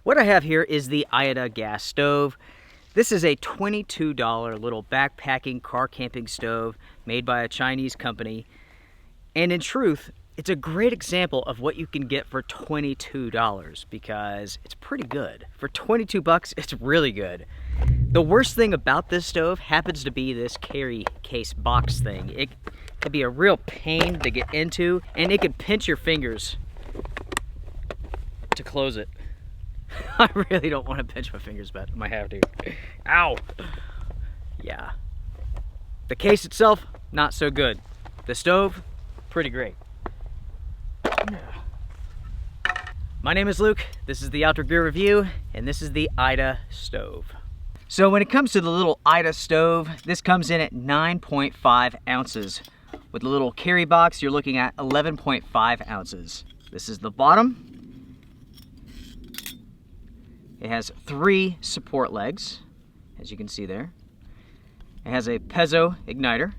What I have here is the AYADA Gas Stove. This is a $22 little backpacking car camping stove made by a Chinese company. And in truth, it's a great example of what you can get for $22 because it's pretty good. For 22 bucks, it's really good. The worst thing about this stove happens to be this carry case box thing. It can be a real pain to get into, and it can pinch your fingers to close it. I really don't want to pinch my fingers, but I might have to. Ow! Yeah. The case itself, not so good. The stove, pretty great. My name is Luke, this is the Outdoor Gear Review, and this is the AYADA stove. So when it comes to the little AYADA stove, this comes in at 9.5 ounces. With the little carry box, you're looking at 11.5 ounces. This is the bottom. It has 3 support legs, as you can see there. It has a piezo igniter.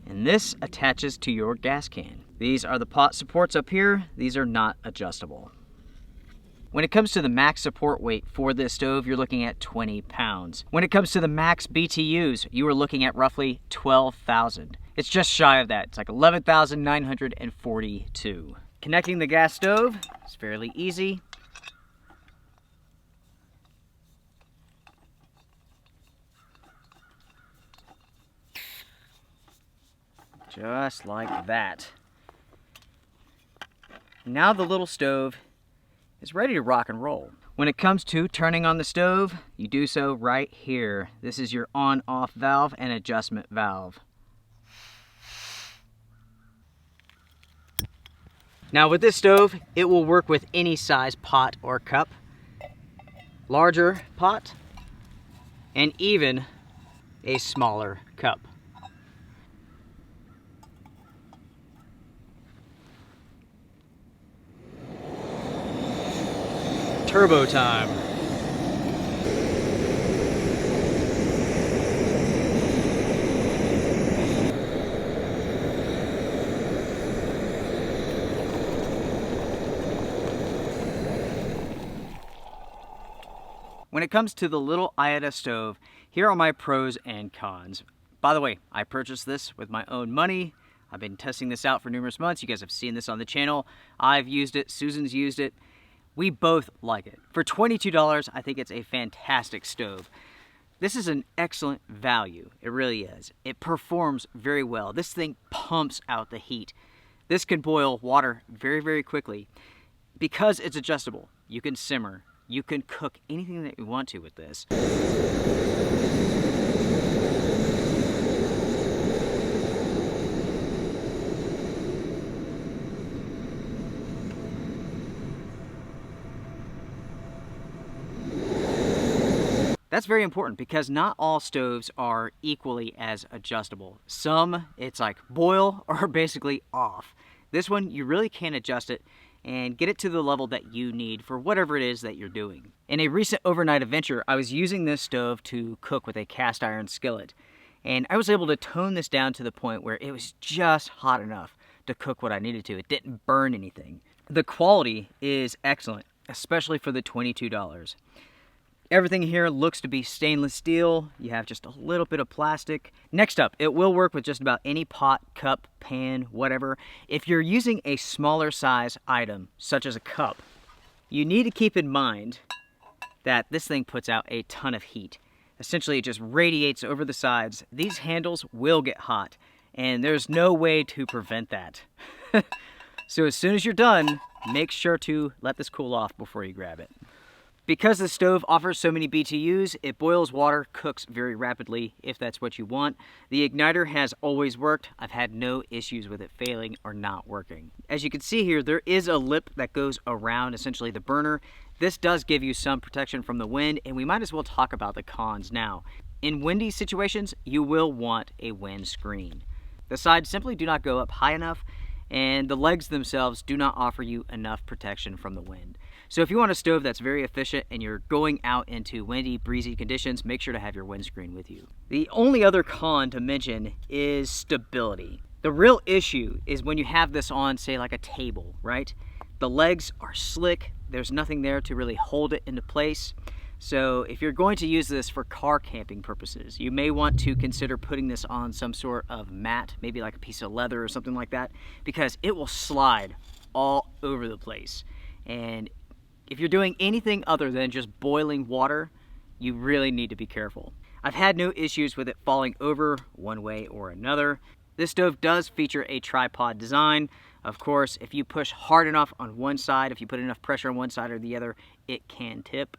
And this attaches to your gas can. These are the pot supports up here. These are not adjustable. When it comes to the max support weight for this stove, you're looking at 20 pounds. When it comes to the max BTUs, you are looking at roughly 12,000. It's just shy of that. It's like 11,942. Connecting the gas stove is fairly easy. Just like that. Now the little stove is ready to rock and roll. When it comes to turning on the stove, you do so right here. This is your on-off valve and adjustment valve. Now with this stove, it will work with any size pot or cup, larger pot, and even a smaller cup. Turbo time. When it comes to the little AYADA stove, here are my pros and cons. By the way, I purchased this with my own money. I've been testing this out for numerous months. You guys have seen this on the channel. I've used it, Susan's used it. We both like it. For $22, I think it's a fantastic stove. This is an excellent value. It really is. It performs very well. This thing pumps out the heat. This can boil water very, very quickly. Because it's adjustable, you can simmer. You can cook anything that you want to with this. That's very important because not all stoves are equally as adjustable. Some, it's like boil or basically off. This one, you really can adjust it and get it to the level that you need for whatever it is that you're doing. In a recent overnight adventure, I was using this stove to cook with a cast iron skillet. And I was able to tone this down to the point where it was just hot enough to cook what I needed to. It didn't burn anything. The quality is excellent, especially for the $22. Everything here looks to be stainless steel. You have just a little bit of plastic. Next up, it will work with just about any pot, cup, pan, whatever. If you're using a smaller size item, such as a cup, you need to keep in mind that this thing puts out a ton of heat. Essentially, it just radiates over the sides. These handles will get hot, and there's no way to prevent that. So as soon as you're done, make sure to let this cool off before you grab it. Because the stove offers so many BTUs, it boils water, cooks very rapidly if that's what you want. The igniter has always worked. I've had no issues with it failing or not working. As you can see here, there is a lip that goes around essentially the burner. This does give you some protection from the wind, and we might as well talk about the cons now. In windy situations, you will want a wind screen. The sides simply do not go up high enough, and the legs themselves do not offer you enough protection from the wind. So if you want a stove that's very efficient and you're going out into windy, breezy conditions, make sure to have your windscreen with you. The only other con to mention is stability. The real issue is when you have this on, say, like a table, right? The legs are slick. There's nothing there to really hold it into place. So if you're going to use this for car camping purposes, you may want to consider putting this on some sort of mat, maybe like a piece of leather or something like that, because it will slide all over the place. And if you're doing anything other than just boiling water, you really need to be careful. I've had no issues with it falling over one way or another. This stove does feature a tripod design. Of course, if you push hard enough on one side, if you put enough pressure on one side or the other, it can tip.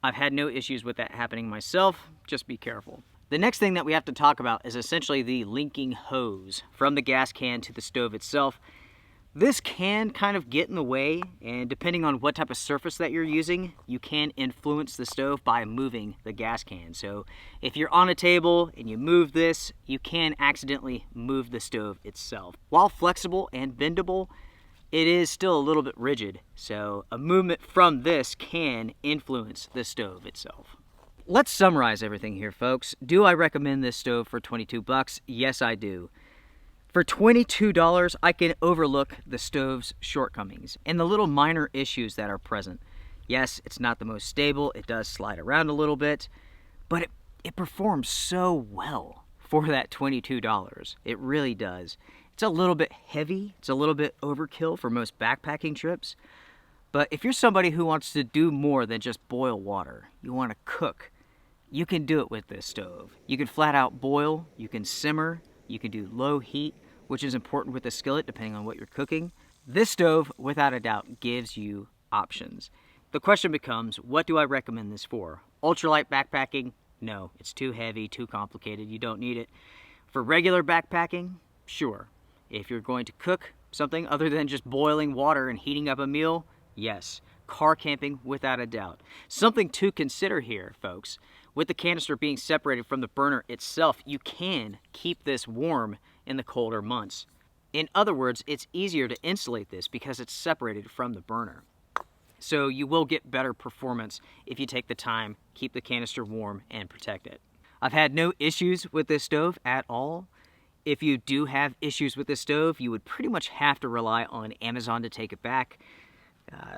I've had no issues with that happening myself. Just be careful. The next thing that we have to talk about is essentially the linking hose from the gas can to the stove itself. This can kind of get in the way, and depending on what type of surface that you're using, you can influence the stove by moving the gas can. So if you're on a table and you move this, you can accidentally move the stove itself. While flexible and bendable, it is still a little bit rigid, so a movement from this can influence the stove itself. Let's summarize everything here, folks. Do I recommend this stove for 22 bucks? Yes, I do. For $22, I can overlook the stove's shortcomings and the little minor issues that are present. Yes, it's not the most stable, it does slide around a little bit, but it performs so well for that $22. It really does. It's a little bit heavy, it's a little bit overkill for most backpacking trips, but if you're somebody who wants to do more than just boil water, you want to cook, you can do it with this stove. You can flat out boil, you can simmer, you can do low heat, which is important with a skillet depending on what you're cooking. This stove, without a doubt, gives you options. The question becomes, what do I recommend this for? Ultralight backpacking? No, it's too heavy, too complicated, you don't need it. For regular backpacking? Sure. If you're going to cook something other than just boiling water and heating up a meal? Yes. Car camping, without a doubt. Something to consider here, folks. With the canister being separated from the burner itself, you can keep this warm in the colder months. In other words, it's easier to insulate this because it's separated from the burner. So you will get better performance if you take the time, keep the canister warm, and protect it. I've had no issues with this stove at all. If you do have issues with this stove, you would pretty much have to rely on Amazon to take it back.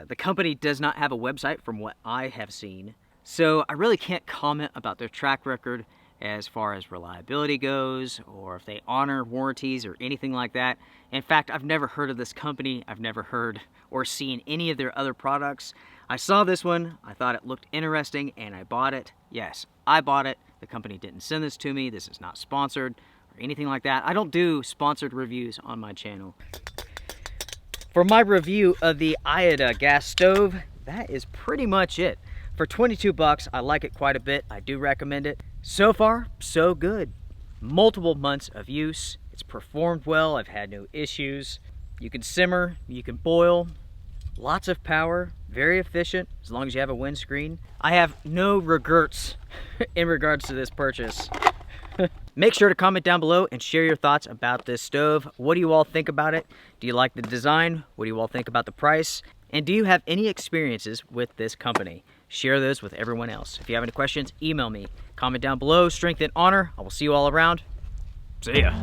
The company does not have a website from what I have seen, so I really can't comment about their track record as far as reliability goes, or if they honor warranties or anything like that. In fact, I've never heard of this company. I've never heard or seen any of their other products. I saw this one, I thought it looked interesting, and I bought it. Yes, I bought it. The company didn't send this to me. This is not sponsored or anything like that. I don't do sponsored reviews on my channel. For my review of the AYADA Gas Stove, that is pretty much it. For 22 bucks, I like it quite a bit. I do recommend it. So far, so good. Multiple months of use. It's performed well. I've had no issues. You can simmer, you can boil. Lots of power, very efficient, as long as you have a windscreen. I have no regrets in regards to this purchase. Make sure to comment down below and share your thoughts about this stove. What do you all think about it? Do you like the design? What do you all think about the price? And do you have any experiences with this company? Share those with everyone else. If you have any questions, email me. Comment down below. Strength and honor. I will see you all around. See ya.